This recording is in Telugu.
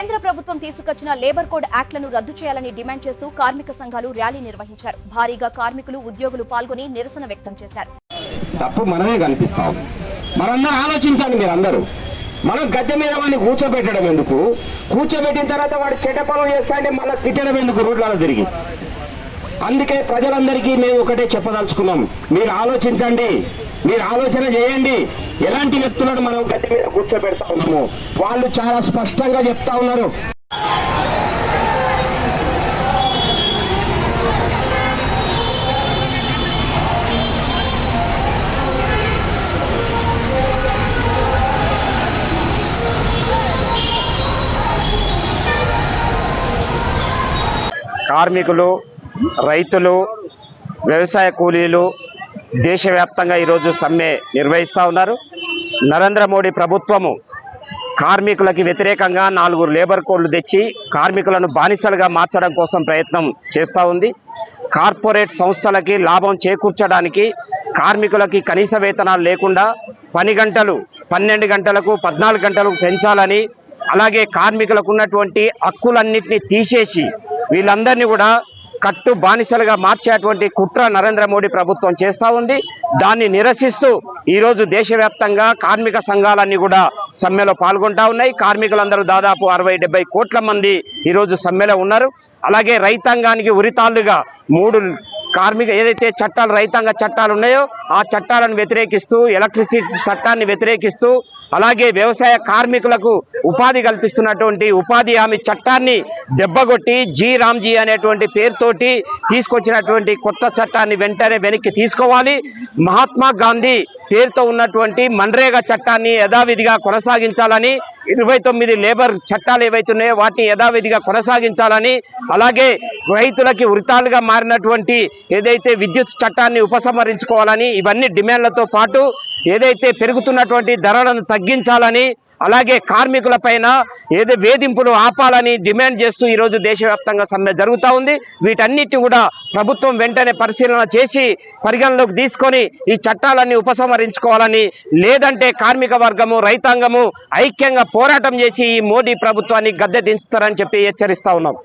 కేంద్ర ప్రభుత్వం తీసుకొచ్చిన లేబర్ కోడ్ యాక్ట్లను రద్దు చేయాలని డిమాండ్ చేస్తూ కార్మిక సంఘాలు ర్యాలీ నిర్వహించారు. భారీగా కార్మికులు, ఉద్యోగులు పాల్గొని నిరసన వ్యక్తం చేశారు. తప్పు మనమే కనిపిస్తాం. మనందరూ ఆలోచించండి. మీరందరూ మనం గద్దె మీద వాడిని కూర్చోబెట్టడం ఎందుకు? కూర్చోబెట్టిన తర్వాత వాడు చెడ్డ పనులు చేస్తా అంటే మళ్ళీ తిట్టడం ఎందుకు రోడ్లలో తిరిగి? అందుకే ప్రజలందరికీ మేము ఒకటే చెప్పదలుచుకున్నాం. మీరు ఆలోచించండి, మీరు ఆలోచన చేయండి. ఎలాంటి వ్యక్తులను మనం గద్దె మీద కూర్చోబెడతా ఉన్నాము వాళ్ళు చాలా స్పష్టంగా చెప్తా ఉన్నారు. కార్మికులు, రైతులు, వ్యవసాయ కూలీలు దేశవ్యాప్తంగా ఈరోజు సమ్మె నిర్వహిస్తూ ఉన్నారు. నరేంద్ర మోడీ ప్రభుత్వము కార్మికులకి వ్యతిరేకంగా 4 లేబర్ కోడ్లు తెచ్చి కార్మికులను బానిసలుగా మార్చడం కోసం ప్రయత్నం చేస్తూ ఉంది. కార్పొరేట్ సంస్థలకి లాభం చేకూర్చడానికి కార్మికులకి కనీస వేతనాలు లేకుండా పని గంటలు 12 గంటలకు 14 గంటలకు పెంచాలని, అలాగే కార్మికులకు ఉన్నటువంటి హక్కులన్నింటినీ తీసేసి వీళ్ళందరినీ కూడా కట్టు బానిసలుగా మార్చేటువంటి కుట్ర నరేంద్ర మోడీ ప్రభుత్వం చేస్తూ ఉంది. దాన్ని నిరసిస్తూ ఈరోజు దేశవ్యాప్తంగా కార్మిక సంఘాలన్నీ కూడా సమ్మెలో పాల్గొంటా ఉన్నాయి. కార్మికులందరూ దాదాపు 60-70 కోట్ల మంది ఈరోజు సమ్మెలో ఉన్నారు. అలాగే రైతాంగానికి ఉరితాళ్లుగా 3 కార్మిక ఏదైతే చట్టాలు, రైతాంగ చట్టాలు ఉన్నాయో ఆ చట్టాలను వ్యతిరేకిస్తూ, ఎలక్ట్రిసిటీ చట్టాన్ని వ్యతిరేకిస్తూ, అలాగే వ్యవసాయ కార్మికులకు ఉపాధి కల్పిస్తున్నటువంటి ఉపాధి హామీ చట్టాన్ని దెబ్బగొట్టి జీ రామ్జీ అనేటువంటి పేరుతోటి తీసుకొచ్చినటువంటి కొత్త చట్టాన్ని వెంటనే వెనక్కి తీసుకోవాలి. మహాత్మా గాంధీ పేరుతో ఉన్నటువంటి మన్రేగా చట్టాన్ని యథావిధిగా కొనసాగించాలని, 29 లేబర్ చట్టాలు ఏవైతున్నాయో వాటిని యథావిధిగా కొనసాగించాలని, అలాగే రైతులకి ఉరితాలుగా మారినటువంటి ఏదైతే విద్యుత్ చట్టాన్ని ఉపసంహరించుకోవాలని, ఇవన్నీ డిమాండ్లతో పాటు ఏదైతే పెరుగుతున్నటువంటి ధరలను తగ్గించాలని, అలాగే కార్మికుల పైన ఏదో వేధింపులు ఆపాలని డిమాండ్ చేస్తూ ఈరోజు దేశవ్యాప్తంగా సమ్మె జరుగుతూ ఉంది. వీటన్నిటి కూడా ప్రభుత్వం వెంటనే పరిశీలన చేసి పరిగణలోకి తీసుకొని ఈ చట్టాలన్నీ ఉపసంహరించుకోవాలని, లేదంటే కార్మిక వర్గము, రైతాంగము ఐక్యంగా పోరాటం చేసి ఈ మోడీ ప్రభుత్వాన్ని గద్దె దించుతారని చెప్పి హెచ్చరిస్తా ఉన్నాం.